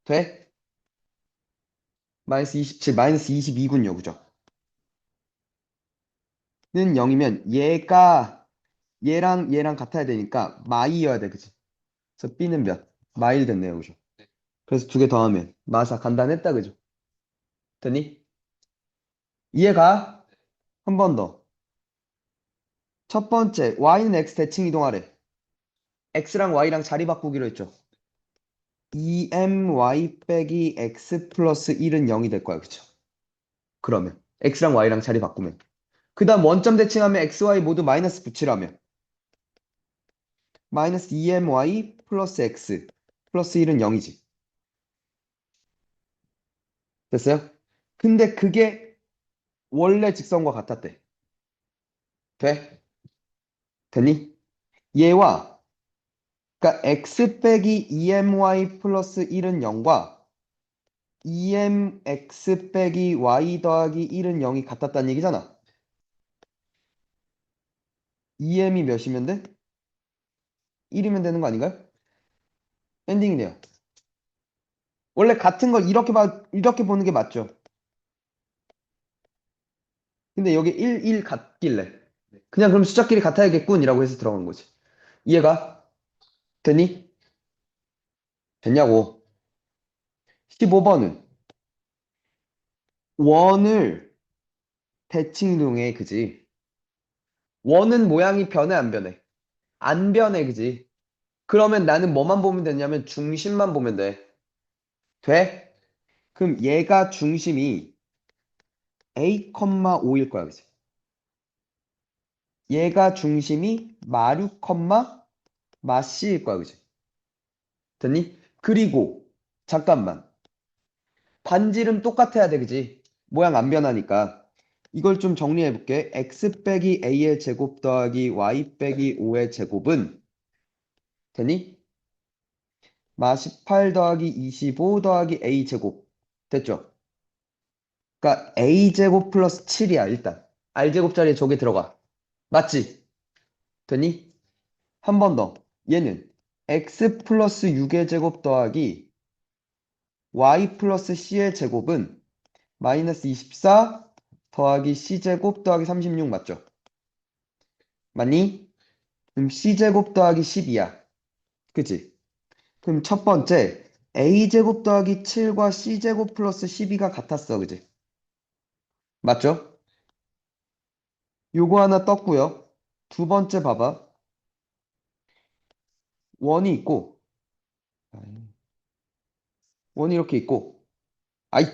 돼? 마이너스 27 마이너스 22군요. 그죠? 는 0이면 얘가 얘랑 같아야 되니까 마이여야 돼. 그치? 그래서 b는 몇? 마일 됐네요. 그죠? 그래서 두 개 더하면 마사 간단했다. 그죠? 됐니? 이해가? 한 번 더. 첫 번째, y는 x 대칭 이동하래. x랑 y랑 자리 바꾸기로 했죠. 2my 빼기 x 플러스 1은 0이 될 거야. 그쵸? 그러면 x랑 y랑 자리 바꾸면 그 다음 원점 대칭하면 x, y 모두 마이너스 붙이라면 마이너스 2my 플러스 x 플러스 1은 0이지. 됐어요? 근데 그게 원래 직선과 같았대. 돼? 되니? 얘와 그러니까 x 빼기 2my 플러스 1은 0과 2mx 빼기 y 더하기 1은 0이 같았다는 얘기잖아. 2m이 몇이면 돼? 1이면 되는 거 아닌가요? 엔딩이네요. 원래 같은 걸 이렇게 보는 게 맞죠? 근데 여기 1, 1 같길래. 그냥 그럼 숫자끼리 같아야겠군이라고 해서 들어간 거지. 이해가? 되니? 됐냐고. 15번은 원을 대칭동해, 그지? 원은 모양이 변해, 안 변해? 안 변해, 그지? 그러면 나는 뭐만 보면 되냐면 중심만 보면 돼. 돼? 그럼 얘가 중심이 A, 5일 거야, 그지? 얘가 중심이 마6, 마C일 거야, 그지? 됐니? 그리고 잠깐만. 반지름 똑같아야 돼, 그지? 모양 안 변하니까. 이걸 좀 정리해 볼게. x 빼기 a의 제곱 더하기 y 빼기 5의 제곱은 되니? 마 18 더하기 25 더하기 a 제곱. 됐죠? 그러니까 a 제곱 플러스 7이야, 일단. r 제곱 자리에 저게 들어가. 맞지? 되니? 한 번 더. 얘는 x 플러스 6의 제곱 더하기 y 플러스 c의 제곱은 마이너스 24 더하기 c제곱 더하기 36 맞죠? 맞니? 그럼 c제곱 더하기 10이야. 그지? 그럼 첫 번째, a제곱 더하기 7과 c제곱 플러스 12가 같았어. 그지? 맞죠? 요거 하나 떴고요. 두 번째 봐봐. 원이 있고, 원이 이렇게 있고, 아이,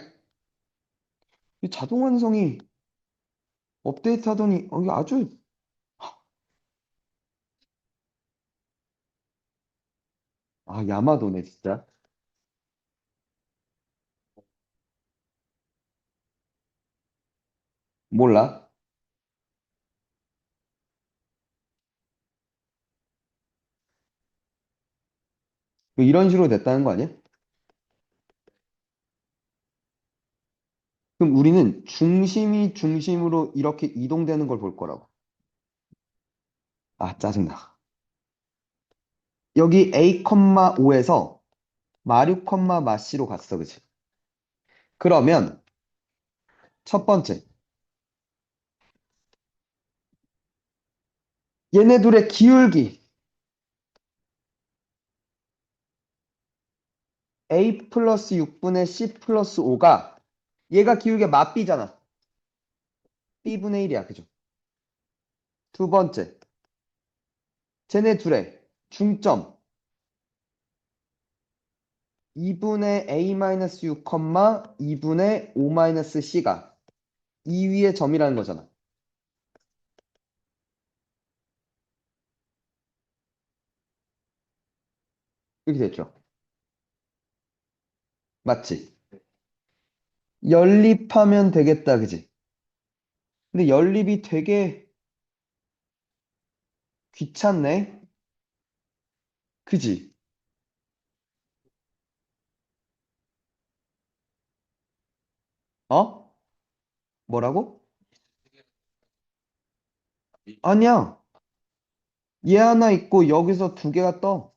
이 자동 완성이 업데이트 하더니, 이게 아주, 야마도네, 진짜. 몰라. 이런 식으로 됐다는 거 아니야? 그럼 우리는 중심이 중심으로 이렇게 이동되는 걸 볼 거라고. 짜증나. 여기 A, 5에서 마류, 마씨로 갔어, 그치? 그러면 첫 번째, 얘네 둘의 기울기 A 플러스 6분의 C 플러스 5가 얘가 기울기가 맞비잖아. B분의 1이야, 그죠? 두 번째, 쟤네 둘의 중점 2분의 A-6, 2분의 5-C가 이 위의 점이라는 거잖아. 이렇게 됐죠? 맞지? 연립하면 되겠다, 그지? 근데 연립이 되게 귀찮네? 그지? 어? 뭐라고? 아니야. 얘 하나 있고 여기서 두 개가 떠.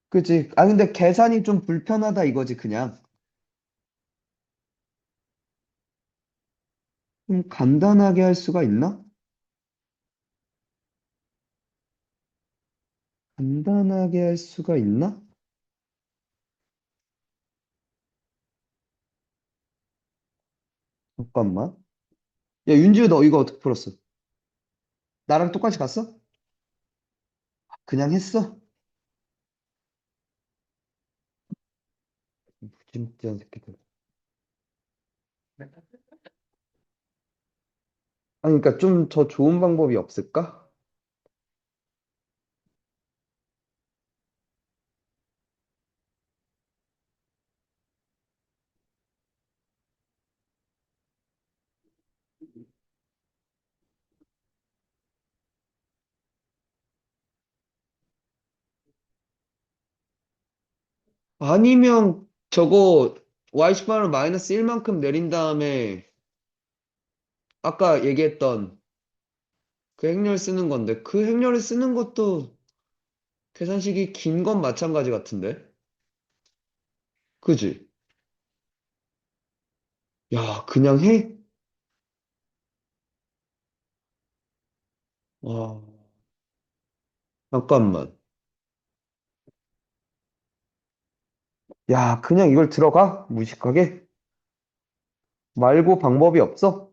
그지? 근데 계산이 좀 불편하다 이거지, 그냥. 좀 간단하게 할 수가 있나? 간단하게 할 수가 있나? 잠깐만. 야, 윤지우 너 이거 어떻게 풀었어? 나랑 똑같이 갔어? 그냥 했어? 진짜 새끼들. 그러니까 좀 더 좋은 방법이 없을까? 아니면 저거 y축반을 마이너스 1만큼 내린 다음에 아까 얘기했던 그 행렬 쓰는 건데 그 행렬을 쓰는 것도 계산식이 긴 건 마찬가지 같은데? 그지? 야, 그냥 해? 와, 잠깐만. 야, 그냥 이걸 들어가? 무식하게? 말고 방법이 없어?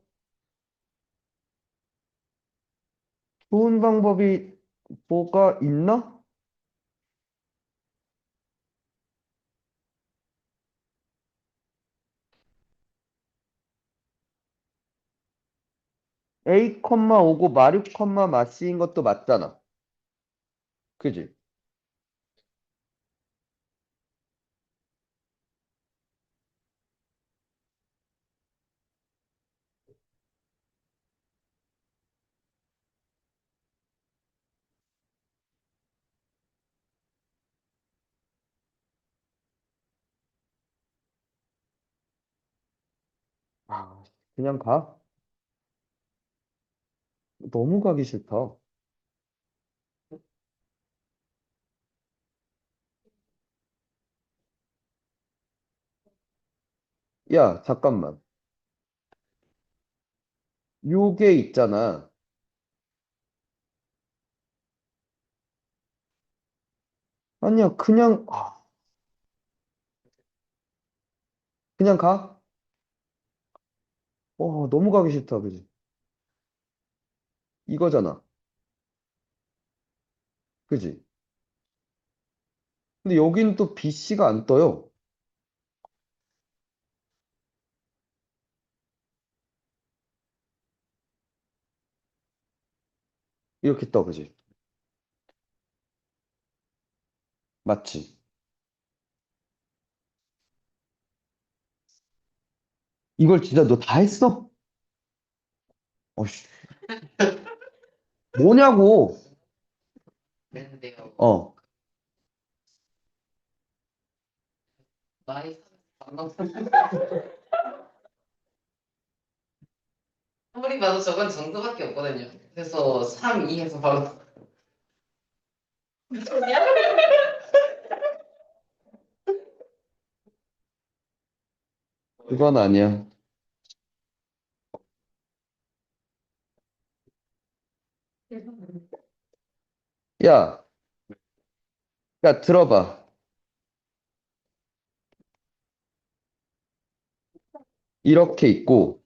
좋은 방법이 뭐가 있나? A, 5고 마류, 마씨인 것도 맞잖아. 그지? 아, 그냥 가? 너무 가기 싫다. 야, 잠깐만. 요게 있잖아. 아니야, 그냥 가? 너무 가기 싫다, 그지? 이거잖아, 그지? 근데 여기는 또 BC가 안 떠요. 이렇게 떠, 그지? 맞지? 이걸 진짜 너 다 했어? 어씨, 뭐냐고? 그랬는데요. 어, 나이 아무리 봐도 저건 정도밖에 없거든요. 그래서 3, 2해서 바로 그건 아니야. 야, 야, 들어봐. 이렇게 있고,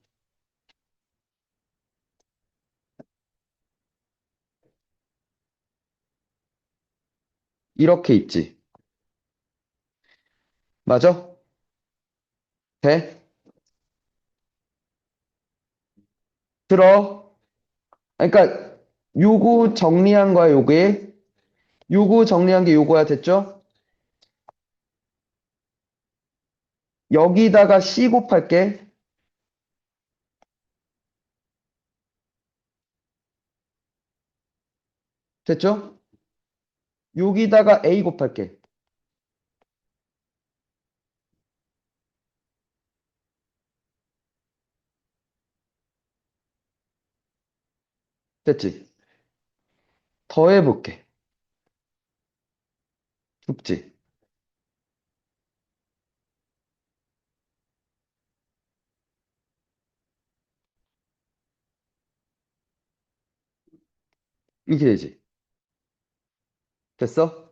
이렇게 있지. 맞아? 돼? 들어? 그러니까, 요거 정리한 거야, 요게. 요거 정리한 게 요거야, 됐죠? 여기다가 C 곱할게. 됐죠? 여기다가 A 곱할게. 됐지? 더해볼게. 죽지? 이렇게 되지? 됐어?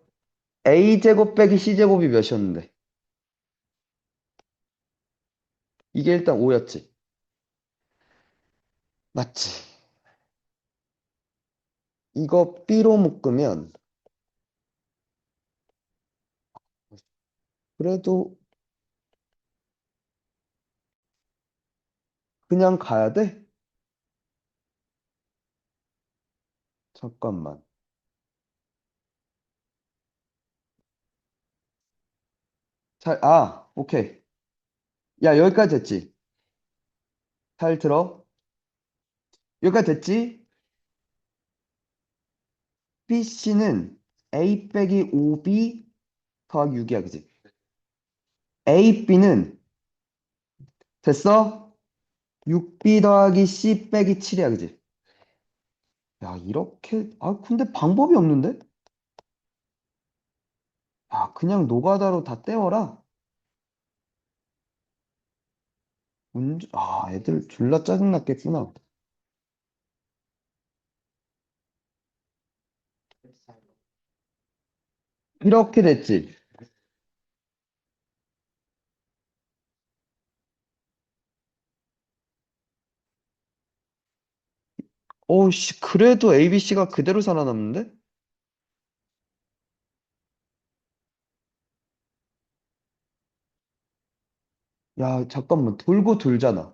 A제곱 빼기 C제곱이 몇이었는데? 이게 일단 5였지? 맞지? 이거 B로 묶으면, 그래도 그냥 가야 돼? 잠깐만. 오케이. 야, 여기까지 됐지? 잘 들어? 여기까지 됐지? BC는 A 빼기 5B 더하기 6이야, 그지? AB는 됐어? 6B 더하기 C 빼기 7이야, 그지? 야, 근데 방법이 없는데? 야, 그냥 노가다로 다 때워라. 애들 졸라 짜증났겠구나. 이렇게 됐지? 씨, 그래도 ABC가 그대로 살아남는데? 야, 잠깐만, 돌고 돌잖아.